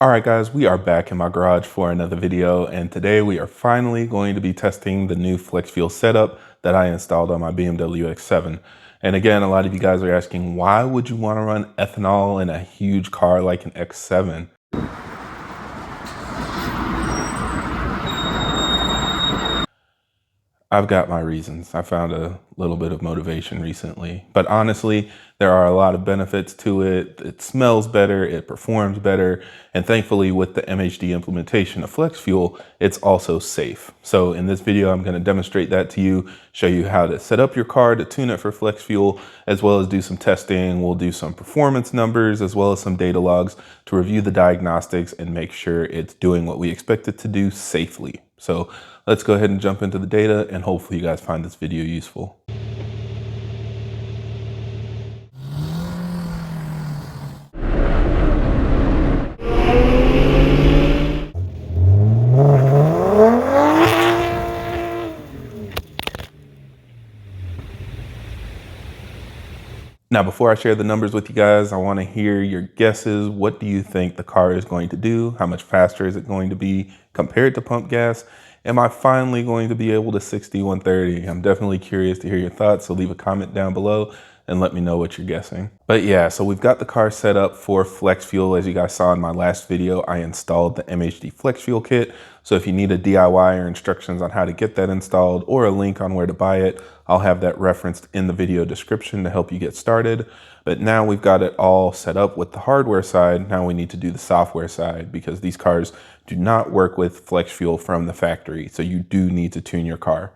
All right, guys, we are back in my garage for another video, and today we are finally going to be testing the new Flexfuel setup that I installed on my BMW X7. And again, a lot of you guys are asking, why would you want to run ethanol in a huge car like an X7? I've got my reasons. I found a little bit of motivation recently, but honestly, there are a lot of benefits to it. It smells better, it performs better, and thankfully with the MHD implementation of Flexfuel, it's also safe. So in this video, I'm going to demonstrate that to you, show you how to set up your car to tune it for Flexfuel, as well as do some testing. We'll do some performance numbers, as well as some data logs to review the diagnostics and make sure it's doing what we expect it to do safely. So let's go ahead and jump into the data, and hopefully you guys find this video useful. Now, before I share the numbers with you guys, I want to hear your guesses. What do you think the car is going to do? How much faster is it going to be compared to pump gas? Am I finally going to be able to 60 130? I'm definitely curious to hear your thoughts, so leave a comment down below and let me know what you're guessing. But yeah, so we've got the car set up for Flexfuel. As you guys saw in my last video, I installed the MHD Flexfuel kit. So if you need a DIY or instructions on how to get that installed or a link on where to buy it, I'll have that referenced in the video description to help you get started. But now we've got it all set up with the hardware side. Now we need to do the software side, because these cars do not work with Flexfuel from the factory. So you do need to tune your car.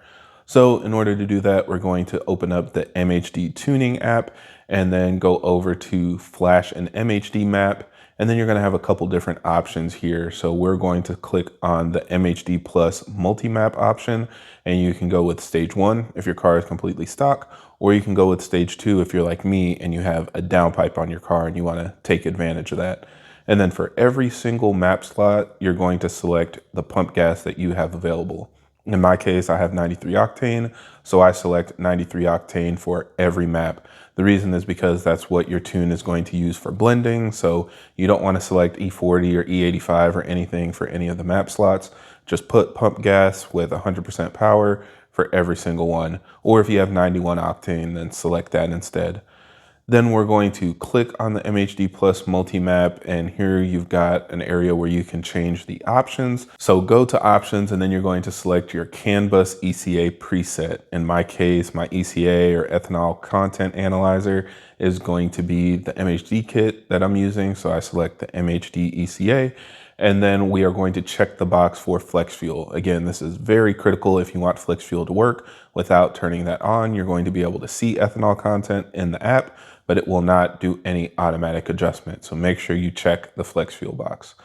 So in order to do that, we're going to open up the MHD tuning app and then go over to flash an MHD map. And then you're going to have a couple different options here. So we're going to click on the MHD Plus multi-map option, and you can go with stage 1 if your car is completely stock, or you can go with stage 2 if you're like me and you have a downpipe on your car and you want to take advantage of that. And then for every single map slot, you're going to select the pump gas that you have available. In my case, I have 93 octane, so I select 93 octane for every map. The reason is because that's what your tune is going to use for blending, so you don't want to select E40 or E85 or anything for any of the map slots. Just put pump gas with 100% power for every single one, or if you have 91 octane, then select that instead. Then we're going to click on the MHD Plus multi-map, and here you've got an area where you can change the options. So go to options, and then you're going to select your CAN bus ECA preset. In my case, my ECA or ethanol content analyzer is going to be the MHD kit that I'm using. So I select the MHD ECA. And then we are going to check the box for Flexfuel. Again, this is very critical if you want Flexfuel to work. Without turning that on, you're going to be able to see ethanol content in the app, but it will not do any automatic adjustment. So make sure you check the Flexfuel box.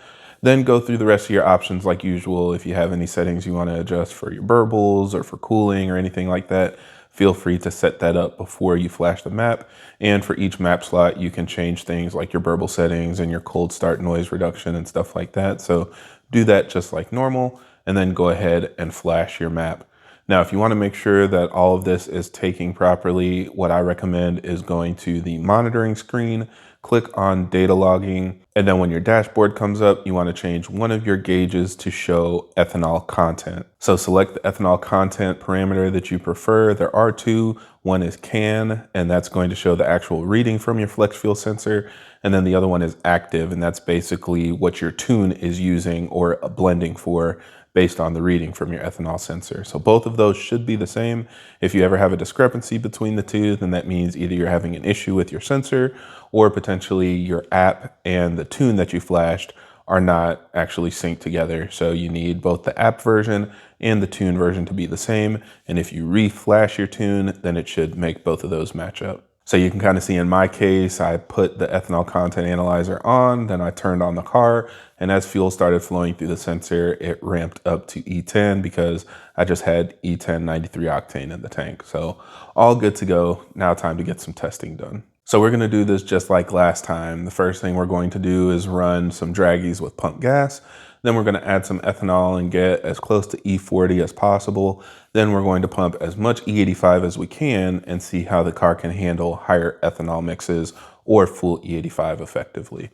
Then go through the rest of your options like usual. If you have any settings you want to adjust for your burbles or for cooling or anything like that, feel free to set that up before you flash the map. And for each map slot, you can change things like your burble settings and your cold start noise reduction and stuff like that. So do that just like normal, and then go ahead and flash your map. Now, if you want to make sure that all of this is taking properly, what I recommend is going to the monitoring screen, click on data logging, and then when your dashboard comes up, you want to change one of your gauges to show ethanol content. So select the ethanol content parameter that you prefer. There are two. One is CAN, and that's going to show the actual reading from your Flexfuel sensor. And then the other one is active, and that's basically what your tune is using or blending for based on the reading from your ethanol sensor. So both of those should be the same. If you ever have a discrepancy between the two, then that means either you're having an issue with your sensor, or potentially your app and the tune that you flashed are not actually synced together. So you need both the app version and the tune version to be the same. And if you re-flash your tune, then it should make both of those match up. So you can kind of see in my case, I put the ethanol content analyzer on, then I turned on the car, and as fuel started flowing through the sensor, it ramped up to E10 because I just had E10 93 octane in the tank. So all good to go. Now time to get some testing done. So we're going to do this just like last time. The first thing we're going to do is run some Dragys with pump gas. Then we're going to add some ethanol and get as close to E40 as possible. Then we're going to pump as much E85 as we can and see how the car can handle higher ethanol mixes or full E85 effectively.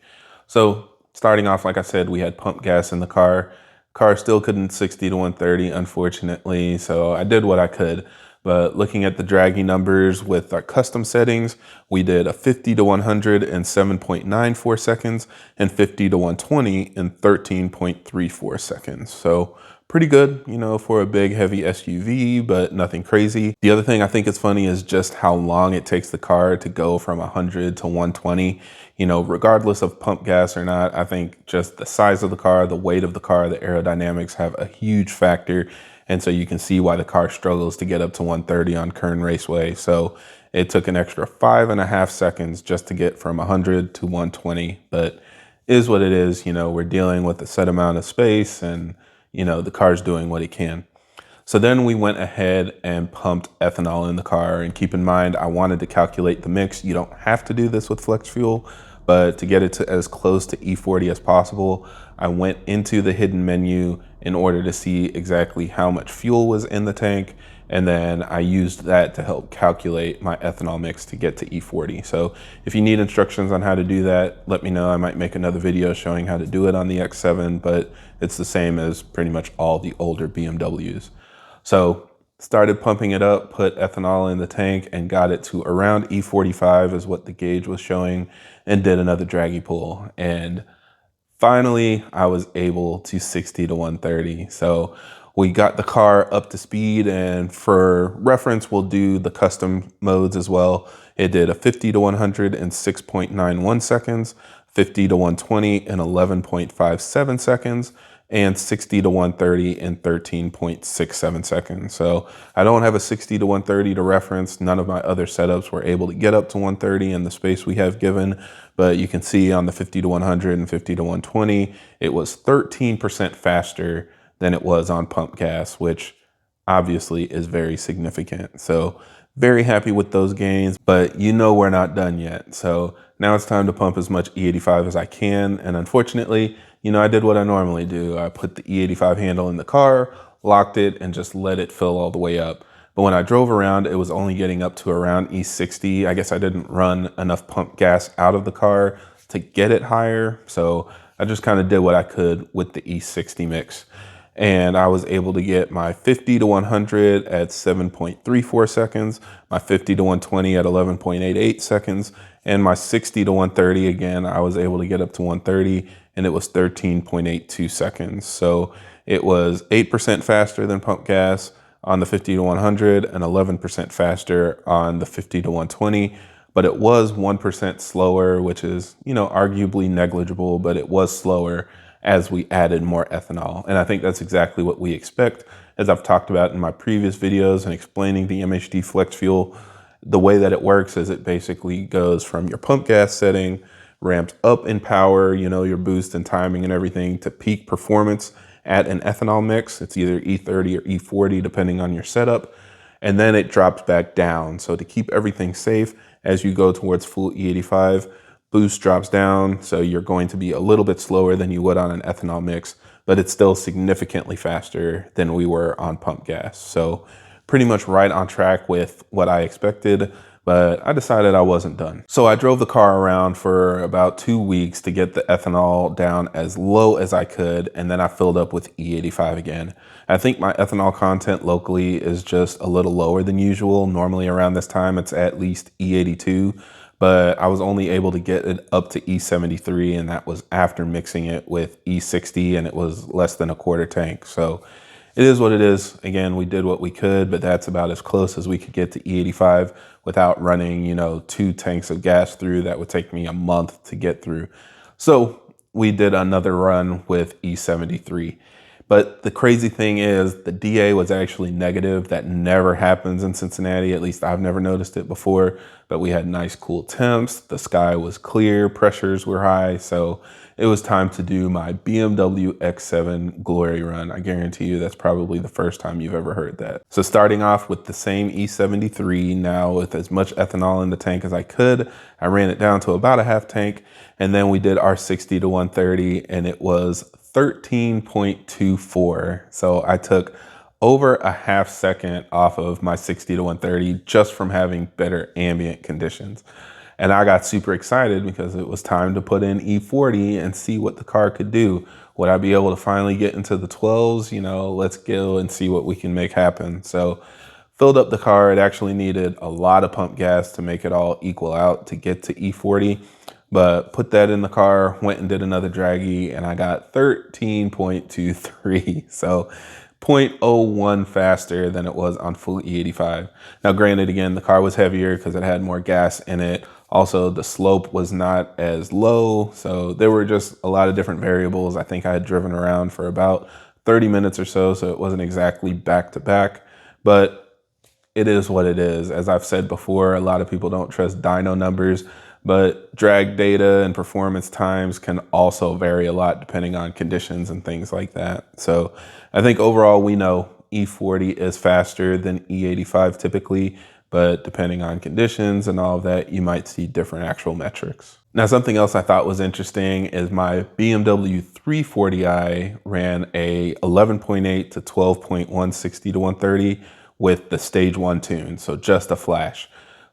So Starting off, like I said, we had pump gas in the car. Car still couldn't 60 to 130, unfortunately, so I did what I could. But looking at the Dragy numbers with our custom settings, we did a 50 to 100 in 7.94 seconds and 50 to 120 in 13.34 seconds. So pretty good, you know, for a big heavy SUV, but nothing crazy. The other thing I think is funny is just how long it takes the car to go from 100 to 120. You know, regardless of pump gas or not, I think just the size of the car, the weight of the car, the aerodynamics have a huge factor. And so you can see why the car struggles to get up to 130 on Kern Raceway. So it took an extra 5.5 seconds just to get from 100 to 120, but is what it is. You know, we're dealing with a set amount of space and, you know, the car's doing what it can. So then we went ahead and pumped ethanol in the car. And keep in mind, I wanted to calculate the mix. You don't have to do this with Flexfuel, but to get it to as close to E40 as possible, I went into the hidden menu in order to see exactly how much fuel was in the tank. And then I used that to help calculate my ethanol mix to get to E40. So if you need instructions on how to do that, let me know. I might make another video showing how to do it on the X7, but it's the same as pretty much all the older BMWs. So started pumping it up, put ethanol in the tank and got it to around E45 is what the gauge was showing, and did another Dragy pull. And finally, I was able to 60 to 130. So we got the car up to speed, and for reference, we'll do the custom modes as well. It did a 50 to 100 in 6.91 seconds, 50 to 120 in 11.57 seconds, and 60 to 130 in 13.67 seconds. So I don't have a 60 to 130 to reference. None of my other setups were able to get up to 130 in the space we have given, but you can see on the 50 to 100 and 50 to 120, it was 13% faster than it was on pump gas, which obviously is very significant. So very happy with those gains, but you know we're not done yet. So now it's time to pump as much E85 as I can. And unfortunately, you know, I did what I normally do. I put the E85 handle in the car, locked it, and just let it fill all the way up. But when I drove around, it was only getting up to around E60. I guess I didn't run enough pump gas out of the car to get it higher. So I just kind of did what I could with the E60 mix. And I was able to get my 50 to 100 at 7.34 seconds, my 50 to 120 at 11.88 seconds, and my 60 to 130, again, I was able to get up to 130, and it was 13.82 seconds. So it was 8% faster than pump gas on the 50 to 100 and 11% faster on the 50 to 120. But it was 1% slower, which is, you know, arguably negligible, but it was slower as we added more ethanol. And I think that's exactly what we expect. As I've talked about in my previous videos and explaining the MHD Flexfuel, the way that it works is it basically goes from your pump gas setting, ramped up in power, you know, your boost and timing and everything, to peak performance at an ethanol mix. It's either E30 or E40, depending on your setup. And then it drops back down. So to keep everything safe, as you go towards full E85, boost drops down, so you're going to be a little bit slower than you would on an ethanol mix, but it's still significantly faster than we were on pump gas. So pretty much right on track with what I expected, but I decided I wasn't done. So I drove the car around for about 2 weeks to get the ethanol down as low as I could, and then I filled up with E85 again. I think my ethanol content locally is just a little lower than usual. Normally around this time, it's at least E82. But I was only able to get it up to E73, and that was after mixing it with E60, and it was less than a quarter tank. So it is what it is. Again, we did what we could, but that's about as close as we could get to E85 without running, you know, 2 tanks of gas through. That would take me a month to get through. So we did another run with E73. But the crazy thing is the DA was actually negative. That never happens in Cincinnati. At least I've never noticed it before, but we had nice cool temps. The sky was clear, pressures were high. So it was time to do my BMW X7 glory run. I guarantee you that's probably the first time you've ever heard that. So starting off with the same E73, now with as much ethanol in the tank as I could, I ran it down to about a half tank. And then we did our 60 to 130, and it was 13.24. So I took over a half second off of my 60 to 130 just from having better ambient conditions. And I got super excited because it was time to put in E40 and see what the car could do. Would I be able to finally get into the 12s? You know, let's go and see what we can make happen. So filled up the car. It actually needed a lot of pump gas to make it all equal out to get to E40. But put that in the car, went and did another Dragy, and I got 13.23. So zero point zero 0.01 faster than it was on full E85. Now, granted, again, the car was heavier because it had more gas in it. Also, the slope was not as low. So there were just a lot of different variables. I think I had driven around for about 30 minutes or so it wasn't exactly back to back. But it is what it is. As I've said before, a lot of people don't trust dyno numbers, but drag data and performance times can also vary a lot depending on conditions and things like that. So I think overall we know E40 is faster than E85 typically, but depending on conditions and all of that, you might see different actual metrics. Now, something else I thought was interesting is my BMW 340i ran a 11.8 to 12.1 60 to 130 with the stage 1 tune, so just a flash.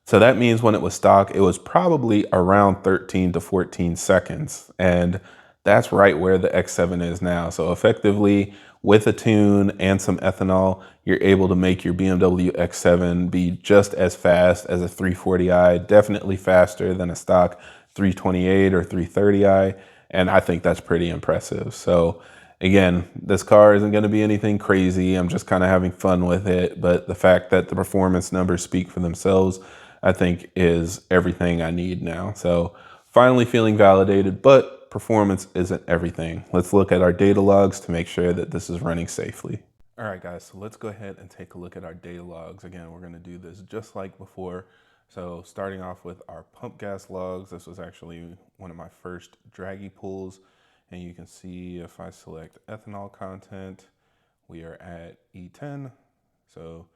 So that means when it was stock, it was probably around 13 to 14 seconds. And that's right where the X7 is now. So effectively, with a tune and some ethanol, you're able to make your BMW X7 be just as fast as a 340i, definitely faster than a stock 328 or 330i. And I think that's pretty impressive. So again, this car isn't going to be anything crazy. I'm just kind of having fun with it. But the fact that the performance numbers speak for themselves, I think is everything I need now. So finally feeling validated, but performance isn't everything. Let's look at our data logs to make sure that this is running safely. All right, guys, so let's go ahead and take a look at our data logs. Again, we're gonna do this just like before. So starting off with our pump gas logs, this was actually one of my first Dragy pulls. And you can see if I select ethanol content, we are at E10. So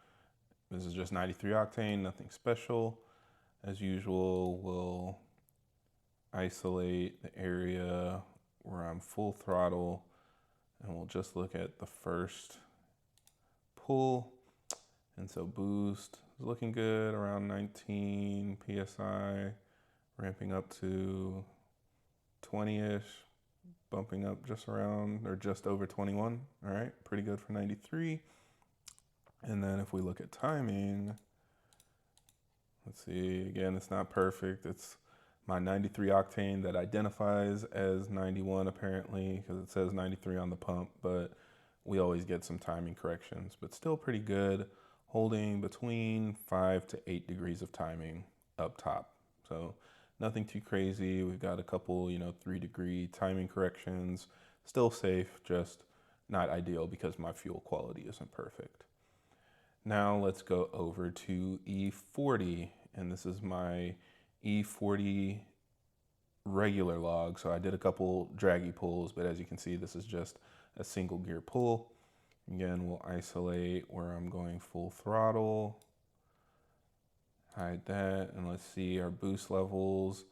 this is just 93 octane, nothing special. As usual, we'll isolate the area where I'm full throttle and we'll just look at the first pull. And so boost is looking good, around 19 PSI, ramping up to 20-ish, bumping up just around or just over 21. All right, pretty good for 93. And then if we look at timing, let's see, again, it's not perfect. It's my 93 octane that identifies as 91 apparently, because it says 93 on the pump, but we always get some timing corrections, but still pretty good, holding between 5 to 8 degrees of timing up top. So nothing too crazy. We've got a couple, 3-degree timing corrections, still safe, just not ideal because my fuel quality isn't perfect. Now let's go over to E40, and this is my E40 regular log. So I did a couple Dragy pulls, but as you can see, this is just a single gear pull. Again, we'll isolate where I'm going full throttle, hide that, and let's see, our boost levels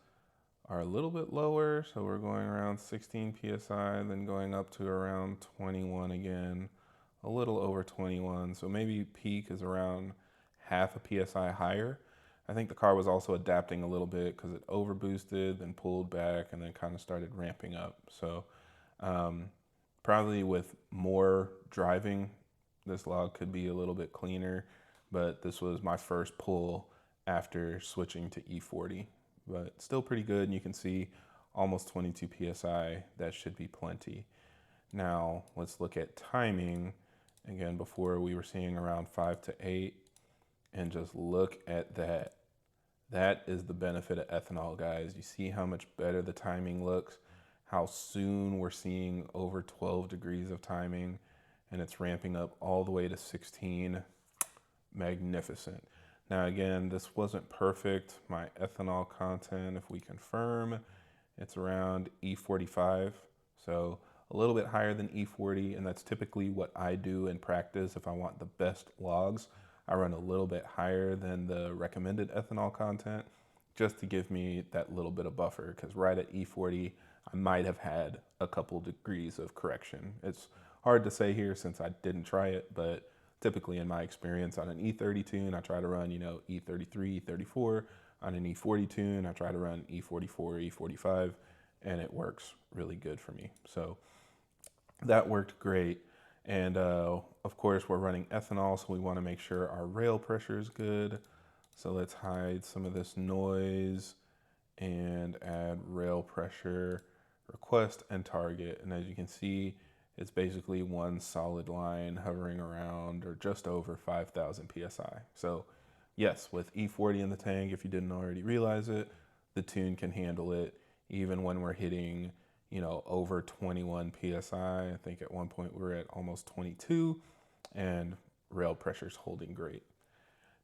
are a little bit lower. So we're going around 16 PSI, then going up to around 21 again, a little over 21. So maybe peak is around half a PSI higher. I think the car was also adapting a little bit because it over boosted, then pulled back, and then kind of started ramping up. So probably with more driving, this log could be a little bit cleaner, but this was my first pull after switching to E40, but still pretty good. And you can see almost 22 PSI, that should be plenty. Now let's look at timing. Again, before we were seeing around 5 to 8, and just look at that. That is the benefit of ethanol, guys. You see how much better the timing looks, how soon we're seeing over 12 degrees of timing, and it's ramping up all the way to 16. Magnificent. Now again, this wasn't perfect. My ethanol content, if we confirm, it's around E45. So a little bit higher than E40, and that's typically what I do in practice. If I want the best logs, I run a little bit higher than the recommended ethanol content just to give me that little bit of buffer, because right at E40, I might have had a couple degrees of correction. It's hard to say here since I didn't try it, but typically in my experience on an E30 tune, I try to run, E33, E34, on an E40 tune. I try to run E44, E45, and it works really good for me. So that worked great. And of course, we're running ethanol, so we want to make sure our rail pressure is good. So let's hide some of this noise and add rail pressure, request, and target. And as you can see, it's basically one solid line hovering around or just over 5,000 PSI. So yes, with E40 in the tank, if you didn't already realize it, the tune can handle it even when we're hitting, you know, over 21 PSI. I think at one point we were at almost 22, and rail pressure's holding great.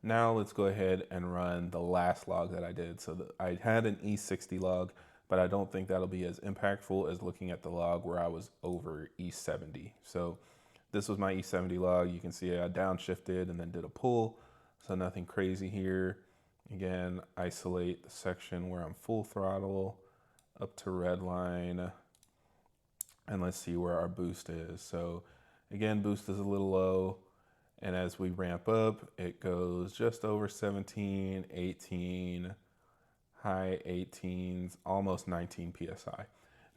Now let's go ahead and run the last log that I did. So I had an E60 log, but I don't think that'll be as impactful as looking at the log where I was over E70. So this was my E70 log. You can see I downshifted and then did a pull. So nothing crazy here. Again, isolate the section where I'm full throttle up to red line. And let's see where our boost is. So again, boost is a little low. And as we ramp up, it goes just over 17, 18, high 18s, almost 19 PSI.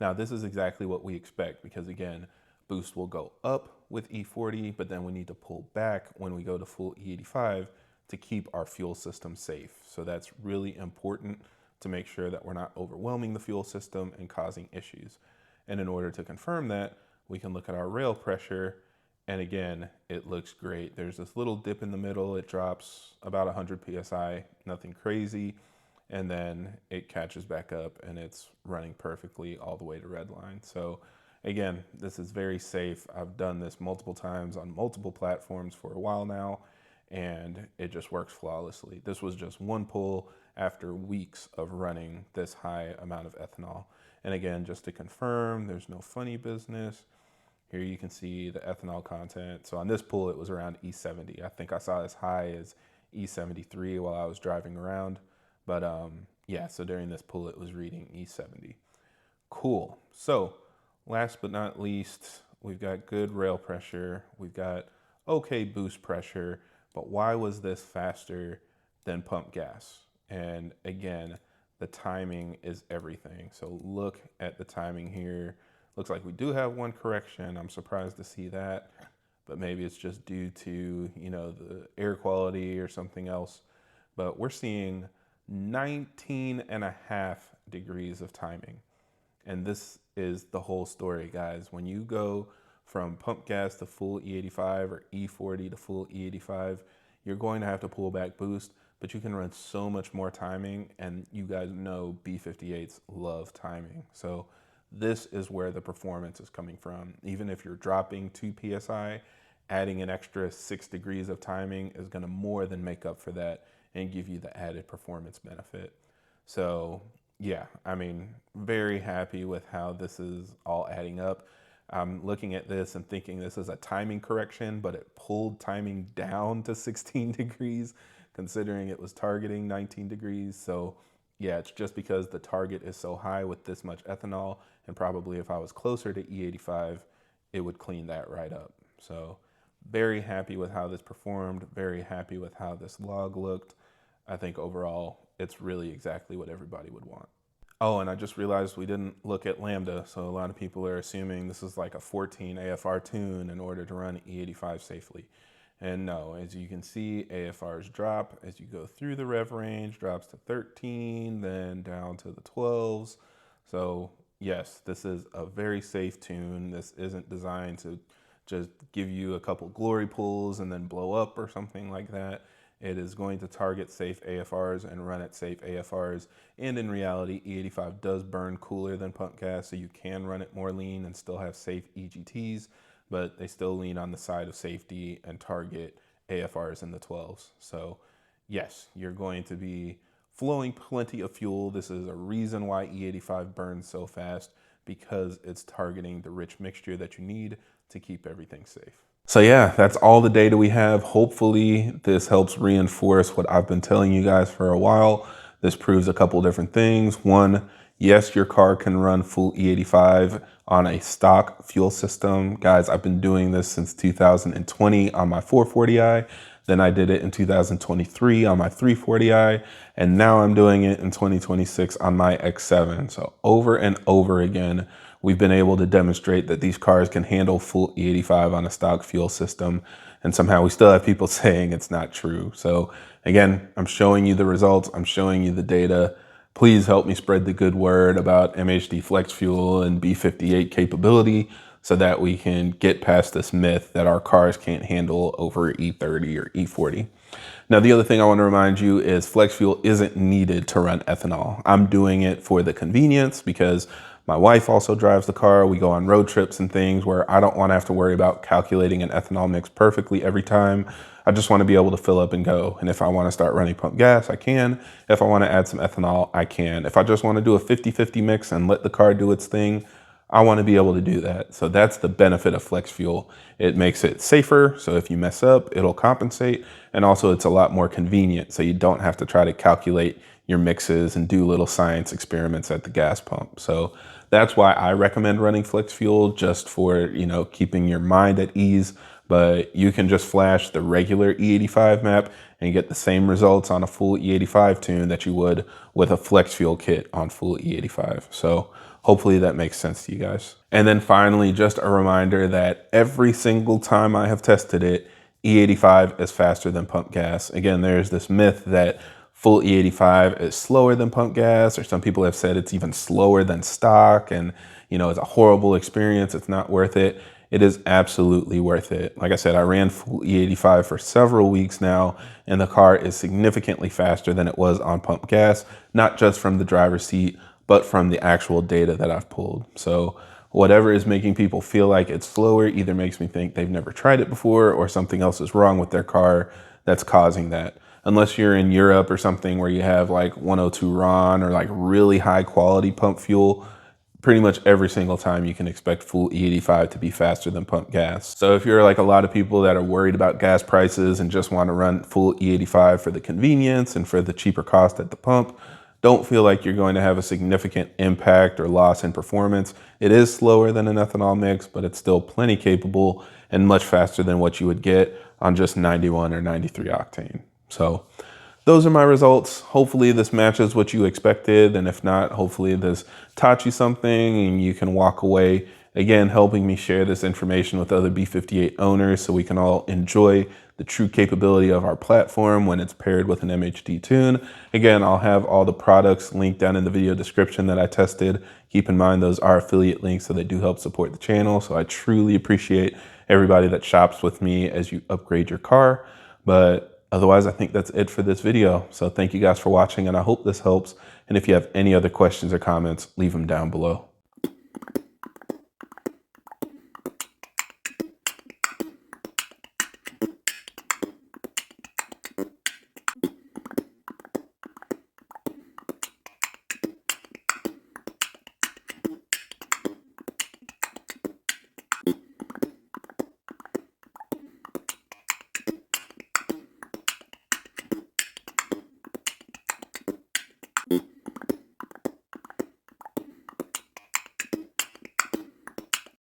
Now this is exactly what we expect because again, boost will go up with E40, but then we need to pull back when we go to full E85 to keep our fuel system safe. So that's really important to make sure that we're not overwhelming the fuel system and causing issues. And in order to confirm that, we can look at our rail pressure. And again, it looks great. There's this little dip in the middle. It drops about 100 PSI, nothing crazy. And then it catches back up and it's running perfectly all the way to red line. So again, this is very safe. I've done this multiple times on multiple platforms for a while now, and it just works flawlessly. This was just one pull after weeks of running this high amount of ethanol. And again, just to confirm, there's no funny business. Here you can see the ethanol content. So on this pull, it was around E70. I think I saw as high as E73 while I was driving around. But yeah, so during this pull, it was reading E70. Cool. So last but not least, we've got good rail pressure. We've got okay boost pressure. But why was this faster than pump gas? And again, the timing is everything. So look at the timing here. Looks like we do have one correction. I'm surprised to see that, but maybe it's just due to, you know, the air quality or something else. But we're seeing 19.5 degrees of timing. And this is the whole story, guys. When you go from pump gas to full E85 or E40 to full E85, you're going to have to pull back boost, but you can run so much more timing, and you guys know B58s love timing. So this is where the performance is coming from. Even if you're dropping 2 PSI, adding an extra 6 degrees of timing is gonna more than make up for that and give you the added performance benefit. So yeah, I mean, very happy with how this is all adding up. I'm looking at this and thinking this is a timing correction, but it pulled timing down to 16 degrees, considering it was targeting 19 degrees. So yeah, it's just because the target is so high with this much ethanol, and probably if I was closer to E85, it would clean that right up. So very happy with how this performed, very happy with how this log looked. I think overall, it's really exactly what everybody would want. Oh, and I just realized we didn't look at lambda, so a lot of people are assuming this is like a 14 AFR tune in order to run E85 safely. And no, as you can see, AFRs drop as you go through the rev range, drops to 13, then down to the 12s. So yes, this is a very safe tune. This isn't designed to just give you a couple glory pulls and then blow up or something like that. It is going to target safe AFRs and run at safe AFRs. And in reality, E85 does burn cooler than pump gas, so you can run it more lean and still have safe EGTs, but they still lean on the side of safety and target AFRs in the 12s. So yes, you're going to be flowing plenty of fuel. This is a reason why E85 burns so fast, because it's targeting the rich mixture that you need to keep everything safe. So yeah, that's all the data we have. Hopefully this helps reinforce what I've been telling you guys for a while. This proves a couple different things. One, yes, your car can run full E85 on a stock fuel system. Guys, I've been doing this since 2020 on my 440i. Then I did it in 2023 on my 340i, and now I'm doing it in 2026 on my X7. So over and over again, we've been able to demonstrate that these cars can handle full E85 on a stock fuel system. And somehow we still have people saying it's not true. So again, I'm showing you the results. I'm showing you the data. Please help me spread the good word about MHD Flexfuel and B58 capability so that we can get past this myth that our cars can't handle over E30 or E40. Now, the other thing I want to remind you is Flexfuel isn't needed to run ethanol. I'm doing it for the convenience because my wife also drives the car. We go on road trips and things where I don't want to have to worry about calculating an ethanol mix perfectly every time. I just want to be able to fill up and go. And if I want to start running pump gas, I can. If I want to add some ethanol, I can. If I just want to do a 50-50 mix and let the car do its thing, I want to be able to do that. So that's the benefit of Flexfuel. It makes it safer. So if you mess up, it'll compensate. And also it's a lot more convenient. So you don't have to try to calculate your mixes and do little science experiments at the gas pump. So that's why I recommend running Flexfuel, just for, keeping your mind at ease. But you can just flash the regular E85 map and get the same results on a full E85 tune that you would with a Flexfuel kit on full E85. So hopefully that makes sense to you guys. And then finally, just a reminder that every single time I have tested it, E85 is faster than pump gas. Again, there's this myth that full E85 is slower than pump gas, or some people have said it's even slower than stock, and it's a horrible experience, it's not worth it. It is absolutely worth it. Like I said, I ran full E85 for several weeks now, and the car is significantly faster than it was on pump gas, not just from the driver's seat, but from the actual data that I've pulled. So whatever is making people feel like it's slower either makes me think they've never tried it before, or something else is wrong with their car that's causing that. Unless you're in Europe or something where you have like 102 RON or like really high quality pump fuel, pretty much every single time you can expect full E85 to be faster than pump gas. So if you're like a lot of people that are worried about gas prices and just want to run full E85 for the convenience and for the cheaper cost at the pump, don't feel like you're going to have a significant impact or loss in performance. It is slower than an ethanol mix, but it's still plenty capable and much faster than what you would get on just 91 or 93 octane. So those are my results. Hopefully this matches what you expected. And if not, hopefully this taught you something and you can walk away, again, helping me share this information with other B58 owners so we can all enjoy the true capability of our platform when it's paired with an MHD tune. Again, I'll have all the products linked down in the video description that I tested. Keep in mind those are affiliate links, so they do help support the channel. So I truly appreciate everybody that shops with me as you upgrade your car. But otherwise, I think that's it for this video. So thank you guys for watching, and I hope this helps. And if you have any other questions or comments, leave them down below.